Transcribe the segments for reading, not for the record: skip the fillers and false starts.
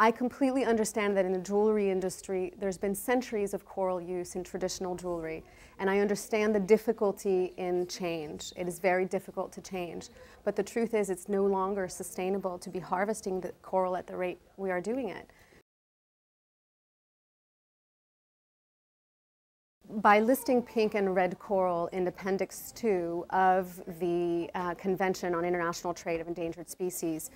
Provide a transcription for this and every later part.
I completely understand that in the jewelry industry, there's been centuries of coral use in traditional jewelry, and I understand the difficulty in change. It is very difficult to change, but the truth is it's no longer sustainable to be harvesting the coral at the rate we are doing it. By listing pink and red coral in Appendix 2 of the Convention on International Trade of Endangered Species,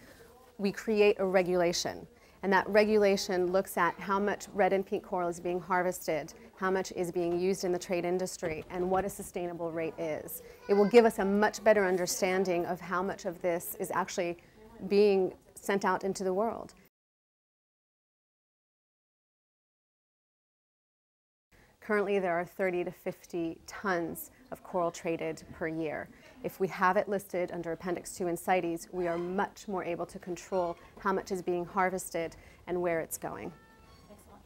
we create a regulation. And that regulation looks at how much red and pink coral is being harvested, how much is being used in the trade industry, and what a sustainable rate is. It will give us a much better understanding of how much of this is actually being sent out into the world. Currently, there are 30 to 50 tons of coral traded per year. If we have it listed under Appendix 2 in CITES, we are much more able to control how much is being harvested and where it's going. Excellent.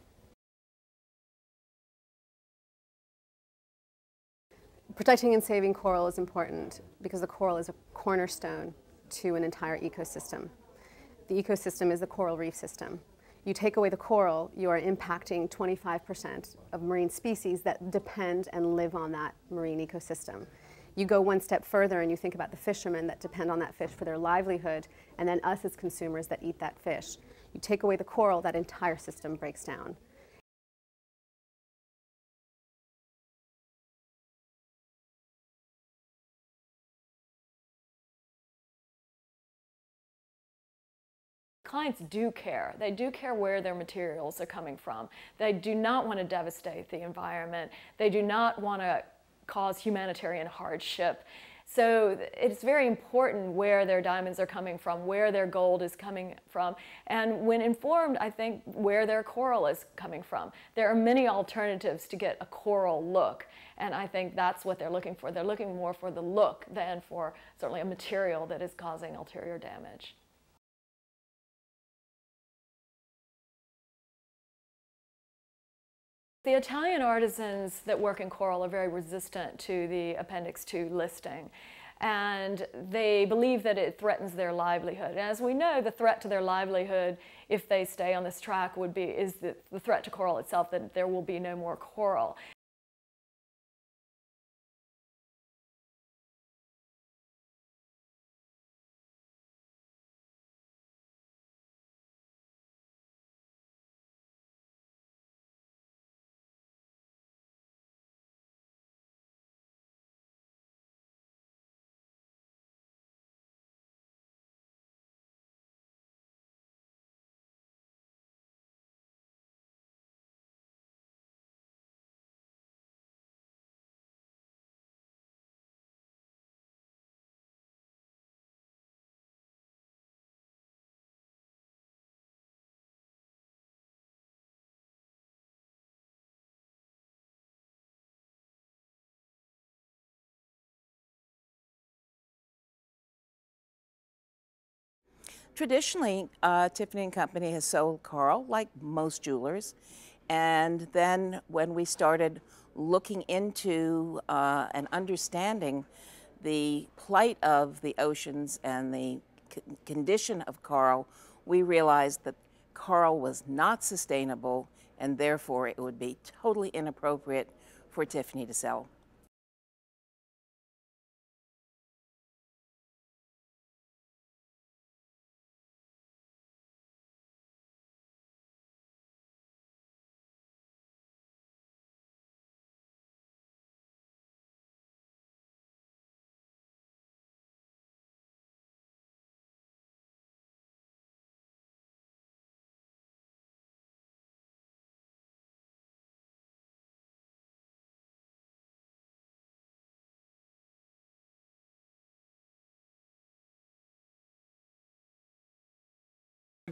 Protecting and saving coral is important because the coral is a cornerstone to an entire ecosystem. The ecosystem is the coral reef system. You take away the coral, you are impacting 25% of marine species that depend and live on that marine ecosystem. You go one step further and you think about the fishermen that depend on that fish for their livelihood, and then us as consumers that eat that fish. You take away the coral, that entire system breaks down. Clients do care. They do care where their materials are coming from. They do not want to devastate the environment. They do not want to cause humanitarian hardship. So it's very important where their diamonds are coming from, where their gold is coming from, and when informed, I think, where their coral is coming from. There are many alternatives to get a coral look, and I think that's what they're looking for. They're looking more for the look than for certainly a material that is causing ulterior damage. The Italian artisans that work in coral are very resistant to the Appendix 2 listing, and they believe that it threatens their livelihood. And as we know, the threat to their livelihood, if they stay on this track, is the threat to coral itself, that there will be no more coral. Traditionally, Tiffany & Company has sold coral, like most jewelers, and then when we started looking into and understanding the plight of the oceans and the condition of coral, we realized that coral was not sustainable, and therefore it would be totally inappropriate for Tiffany to sell.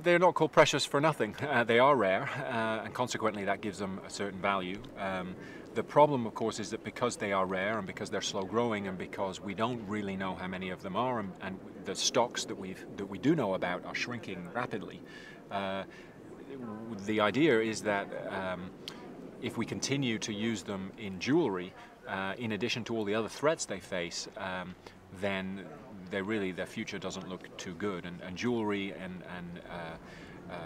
They're not called precious for nothing. They are rare, and consequently that gives them a certain value. The problem, of course, is that because they are rare and because they're slow growing and because we don't really know how many of them are, and the stocks that we do know about are shrinking rapidly, the idea is that if we continue to use them in jewelry, in addition to all the other threats they face, then their future doesn't look too good. And jewelry and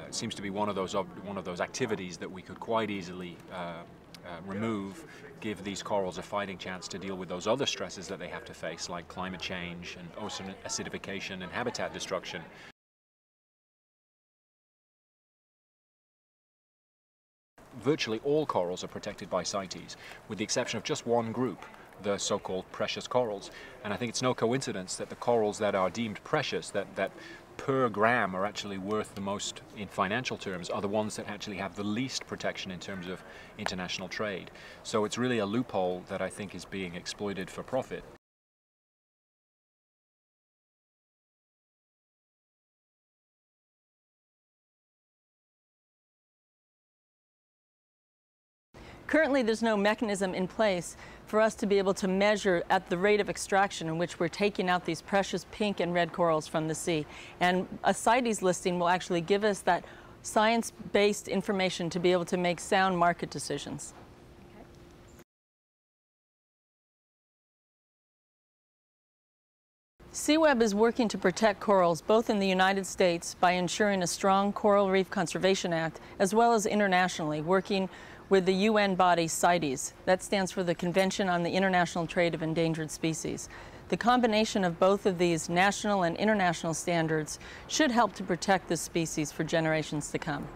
It seems to be one of those activities that we could quite easily remove, give these corals a fighting chance to deal with those other stresses that they have to face, like climate change and ocean acidification and habitat destruction. Virtually all corals are protected by CITES, with the exception of just one group, the so-called precious corals. And I think it's no coincidence that the corals that are deemed precious, that per gram are actually worth the most in financial terms, are the ones that actually have the least protection in terms of international trade. So it's really a loophole that I think is being exploited for profit. Currently, there's no mechanism in place for us to be able to measure at the rate of extraction in which we're taking out these precious pink and red corals from the sea. And a CITES listing will actually give us that science-based information to be able to make sound market decisions. SeaWeb is working to protect corals both in the United States by ensuring a strong Coral Reef Conservation Act, as well as internationally, working with the UN body CITES. That stands for the Convention on the International Trade of Endangered Species. The combination of both of these national and international standards should help to protect this species for generations to come.